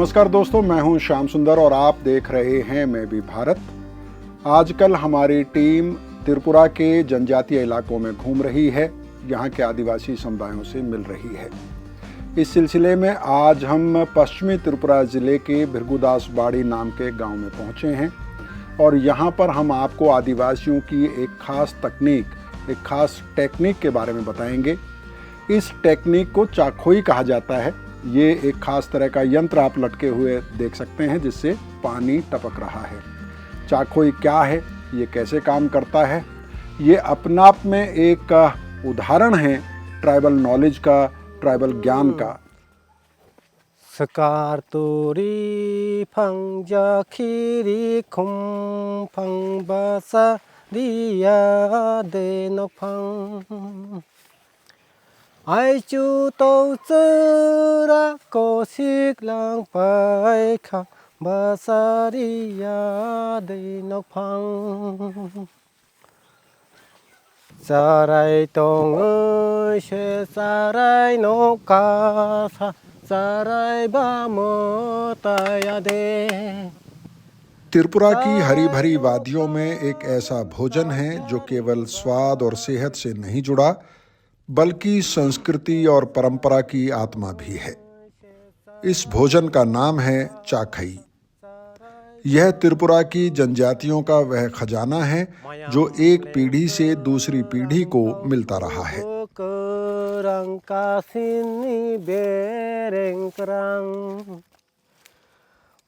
नमस्कार दोस्तों, मैं हूं श्याम सुंदर और आप देख रहे हैं मैं भी भारत। आजकल हमारी टीम त्रिपुरा के जनजातीय इलाकों में घूम रही है, यहाँ के आदिवासी समुदायों से मिल रही है। इस सिलसिले में आज हम पश्चिमी त्रिपुरा जिले के भृगुदास बाड़ी नाम के गांव में पहुंचे हैं और यहाँ पर हम आपको आदिवासियों की एक खास तकनीक, एक खास टेक्निक के बारे में बताएंगे। इस टेक्निक को चाखोई कहा जाता है। ये एक खास तरह का यंत्र आप लटके हुए देख सकते हैं जिससे पानी टपक रहा है। चाखोई क्या है, ये कैसे काम करता है, ये अपने आप में एक उदाहरण है ट्राइबल नॉलेज का, ट्राइबल ज्ञान का। सकार तोरी फंग जाखिरी खुम फंग बसा दिया दे न फंग आई चू तो चरा कोशिक लंग पाई खा बसारिया दे न फंग साराय तोंग शे साराय नो का सा साराय बामो ताया दे। त्रिपुरा की हरी भरी वादियों में एक ऐसा भोजन है जो केवल स्वाद और सेहत से नहीं जुड़ा बल्कि संस्कृति और परंपरा की आत्मा भी है। इस भोजन का नाम है चाखई। यह त्रिपुरा की जनजातियों का वह खजाना है जो एक पीढ़ी से दूसरी पीढ़ी को मिलता रहा है।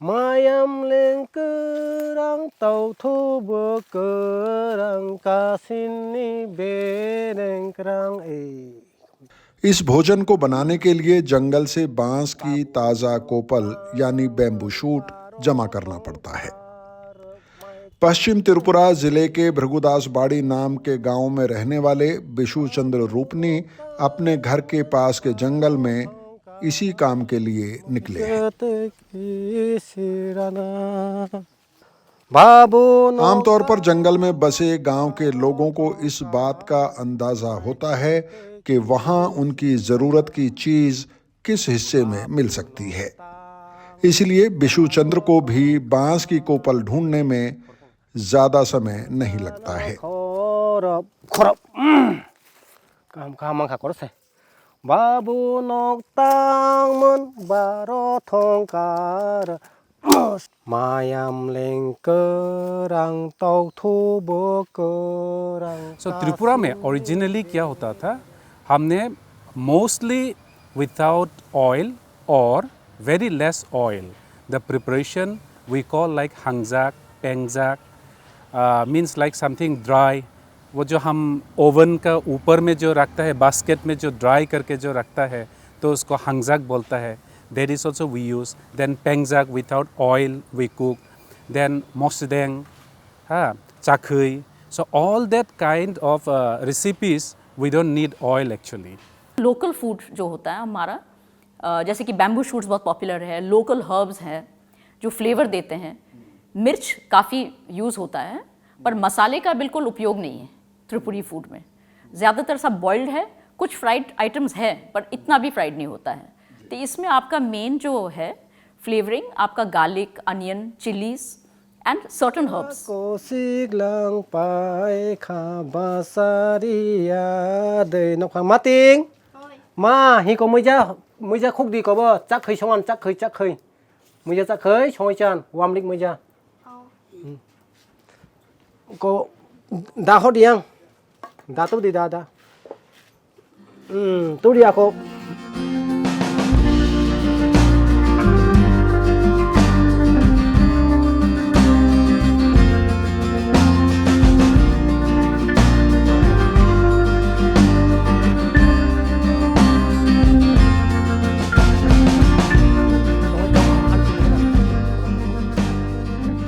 मायम लेंकरंग तौथु बकरंग कासिनी बेरंगरंग ए। इस भोजन को बनाने के लिए जंगल से बांस की ताजा कोपल यानी बैम्बू शूट जमा करना पड़ता है। पश्चिम त्रिपुरा जिले के भृगुदास बाड़ी नाम के गांव में रहने वाले बिशु चंद्र रूपनी अपने घर के पास के जंगल में इसी काम के लिए निकले हैं। आमतौर पर जंगल में बसे गांव के लोगों को इस बात का अंदाजा होता है कि वहां उनकी जरूरत की चीज किस हिस्से में मिल सकती है। इसलिए बिशु चंद्र को भी बांस की कोपल ढूंढने में ज्यादा समय नहीं लगता है। बाबू नोक्तांगमन बारो थोंकार मायाम लेंकरंग तौथु बकरंग। सो त्रिपुरा में ओरिजिनली क्या होता था, हमने मोस्टली विदाउट ऑयल और very less oil the preparation we call like हंगजाक पेंगजाक मीन्स लाइक समथिंग ड्राई। वो जो हम ओवन का ऊपर में जो रखता है, बास्केट में जो ड्राई करके जो रखता है, तो उसको हंगजाक बोलता है। That is also we use. Then पेंगजाक without oil we cook. Then मोसदेंग, हाँ, चाखई। So all that kind of recipes we don't need oil actually. Local food जो होता है हमारा, जैसे कि बैम्बू शूट्स बहुत पॉपुलर है, लोकल हर्ब्स हैं जो फ्लेवर देते हैं। मिर्च काफ़ी यूज़ होता है पर मसाले का बिल्कुल उपयोग नहीं है त्रिपुरी फूड में। ज़्यादातर सब बॉइल्ड है, कुछ फ्राइड आइटम्स है पर इतना भी फ्राइड नहीं होता है। तो इसमें आपका मेन जो है फ्लेवरिंग आपका garlic, onion, chillies and certain herbs. कोशिक लंग पाई खा बसारिया दे न फंग मातिंग मा हि को मुइजा खुक दी को बो चाखै संगान चाखै मुइजा चाखै संगाय चान वामलिक मुइजा को दा हो दियां दा तो दी दा तो दिया को।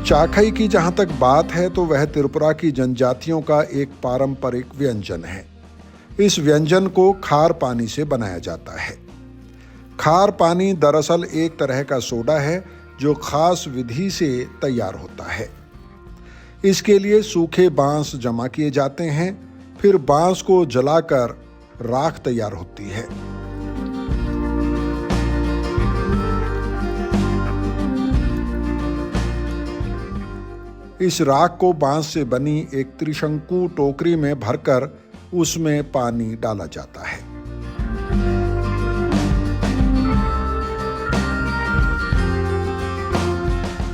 चाखई की जहां तक बात है तो वह त्रिपुरा की जनजातियों का एक पारंपरिक व्यंजन है। इस व्यंजन को खार पानी से बनाया जाता है। खार पानी दरअसल एक तरह का सोडा है जो खास विधि से तैयार होता है। इसके लिए सूखे बांस जमा किए जाते हैं, फिर बांस को जलाकर राख तैयार होती है। इस राख को बांस से बनी एक त्रिशंकु टोकरी में भरकर उसमें पानी डाला जाता है।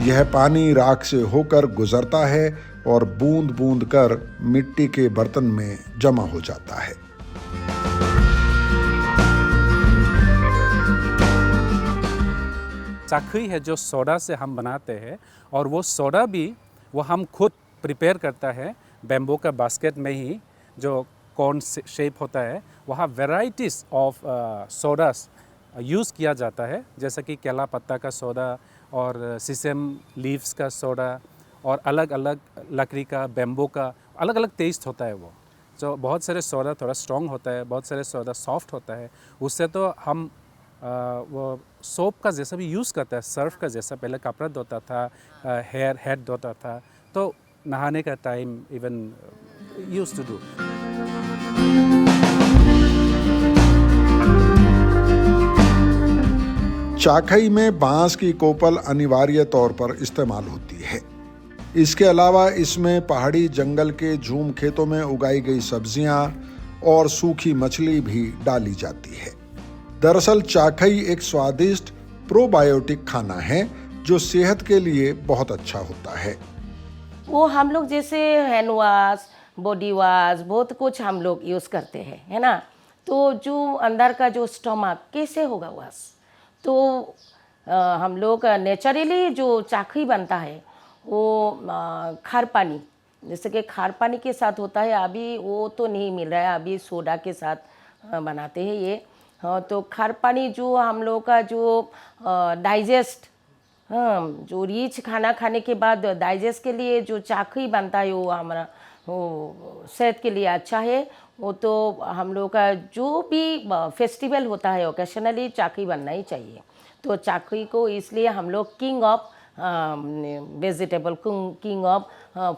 यह पानी राख से होकर गुजरता है और बूंद बूंद कर मिट्टी के बर्तन में जमा हो जाता है। चाखई है जो सोडा से हम बनाते हैं, और वो सोडा भी वो हम खुद प्रिपेयर करता है बैम्बू का बास्केट में ही, जो कॉर्न शेप होता है। वहाँ वेराइटीज़ ऑफ सोडास यूज़ किया जाता है, जैसा कि केला पत्ता का सोडा और सीसम लीव्स का सोडा, और अलग अलग लकड़ी का, बैम्बू का अलग अलग टेस्ट होता है वो। तो बहुत सारे सोडा थोड़ा स्ट्रॉन्ग होता है, बहुत सारे सोडा सॉफ्ट होता है। उससे तो हम वो सोप का जैसा भी यूज़ करता है, सर्फ का जैसा पहले कपड़ा धोता था, हेड धोता था, तो नहाने का time even use to do. चाखई में बांस की कोपल अनिवार्य तौर पर इस्तेमाल होती है। इसके अलावा इसमें पहाड़ी जंगल के झूम खेतों में उगाई गई सब्जियां और सूखी मछली भी डाली जाती है। दरअसल चाखई एक स्वादिष्ट प्रोबायोटिक खाना है जो सेहत के लिए बहुत अच्छा होता है। वो हम लोग जैसे हैंड वॉश, बॉडी वॉश, बहुत कुछ हम लोग यूज़ करते हैं, है ना। तो जो अंदर का जो स्टमक कैसे होगा वॉश, तो हम लोग नेचुरली जो चाखई बनता है वो खार पानी, जैसे कि खार पानी के साथ होता है। अभी वो तो नहीं मिल रहा है, अभी सोडा के साथ बनाते हैं ये। तो खार पानी जो हम लोग का जो डाइजेस्ट, जो रिच खाना खाने के बाद डाइजेस्ट के लिए जो चाखई बनता है वो हमारा वो सेहत के लिए अच्छा है। वो तो हम लोग का जो भी फेस्टिवल होता है ओकेशनली चाखई बनना ही चाहिए। तो चाखई को इसलिए हम लोग king of vegetable, king of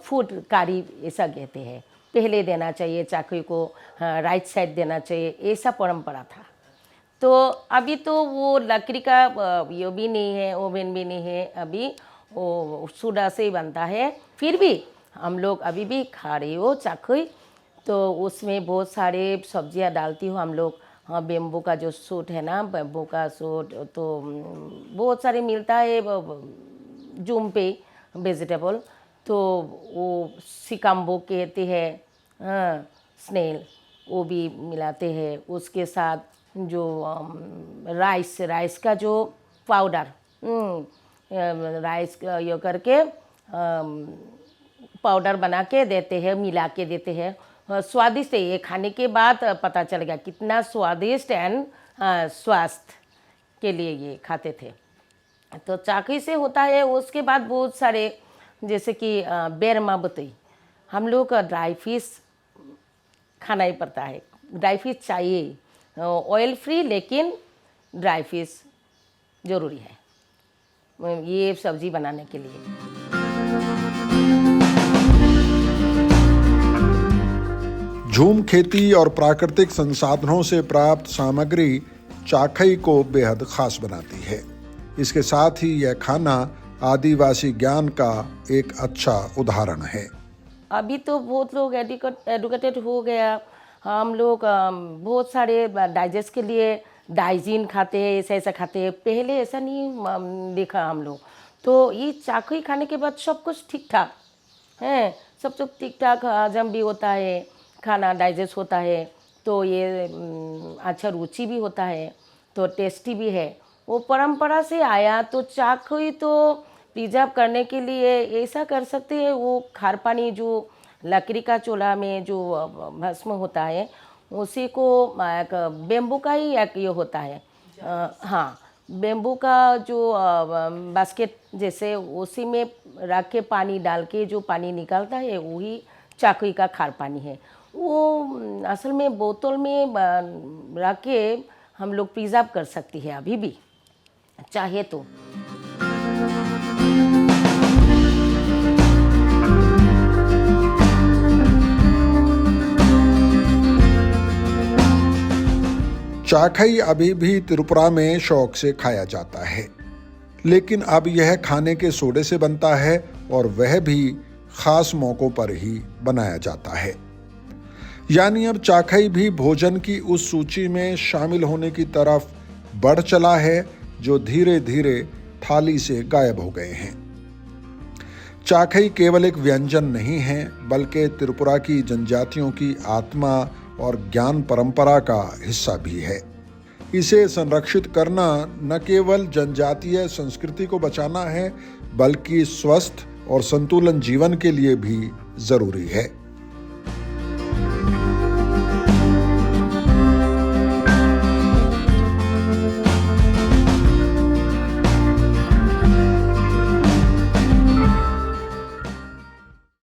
food कारी ऐसा कहते हैं। पहले देना चाहिए चाखई को, राइट साइड देना चाहिए, ऐसा परंपरा था। तो अभी तो वो लकड़ी का ये भी नहीं है, ओवन भी नहीं है, अभी वो सोडा से ही बनता है। फिर भी हम लोग अभी भी खा रहे हो चाखई। तो उसमें बहुत सारे सब्जियां डालती हूँ हम लोग। हाँ, बेम्बू का जो सूट है ना, बेम्बू का सूट तो बहुत सारे मिलता है जूम पे वेजिटेबल। तो वो सिकाम्बो कहते हैं, हाँ, स्नेल, वो भी मिलाते हैं। उसके साथ जो राइस का जो पाउडर, राइस ये करके पाउडर बना के देते हैं, मिला के देते हैं। स्वादिष्ट है ये, खाने के बाद पता चलेगा कितना स्वादिष्ट एंड स्वास्थ्य के लिए ये खाते थे। तो चाखई से होता है। उसके बाद बहुत सारे जैसे कि बेरमा बतई, हम लोग ड्राई फिश खाना ही पड़ता है। ड्राई फिश चाहिए, ऑयल फ्री लेकिन ड्राई फिश ज़रूरी है ये सब्ज़ी बनाने के लिए। झूम खेती और प्राकृतिक संसाधनों से प्राप्त सामग्री चाखई को बेहद खास बनाती है। इसके साथ ही यह खाना आदिवासी ज्ञान का एक अच्छा उदाहरण है। अभी तो बहुत लोग एडुकेटेड हो गया। हम लोग बहुत सारे डाइजेस्ट के लिए डाइजीन खाते हैं, ऐसा ऐसा खाते हैं। पहले ऐसा नहीं देखा हम लोग। तो ये चाखई खाने के बाद सब कुछ ठीक ठाक है, सब कुछ ठीक ठाक हजम भी होता है, खाना डाइजेस्ट होता है। तो ये अच्छा रुचि भी होता है, तो टेस्टी भी है। वो परंपरा से आया। तो चाखई तो प्रिजर्व करने के लिए ऐसा कर सकते हैं, वो खार पानी जो लकड़ी का चूल्हा में जो भस्म होता है उसी को एक बेम्बू का ही एक ये होता है, हाँ, बेम्बू का जो बास्केट जैसे उसी में रख के पानी डाल के जो पानी निकलता है वही चाखई का खार पानी है। वो असल में बोतल में रख के हम लोग प्रिजर्व कर सकती है अभी भी चाहे तो। चाखई अभी भी त्रिपुरा में शौक से खाया जाता है, लेकिन अब यह खाने के सोडे से बनता है और वह भी खास मौक़ों पर ही बनाया जाता है। यानी अब चाखई भी भोजन की उस सूची में शामिल होने की तरफ बढ़ चला है जो धीरे धीरे थाली से गायब हो गए हैं। चाखई केवल एक व्यंजन नहीं है, बल्कि त्रिपुरा की जनजातियों की आत्मा और ज्ञान परंपरा का हिस्सा भी है। इसे संरक्षित करना न केवल जनजातीय संस्कृति को बचाना है, बल्कि स्वस्थ और संतुलन जीवन के लिए भी जरूरी है।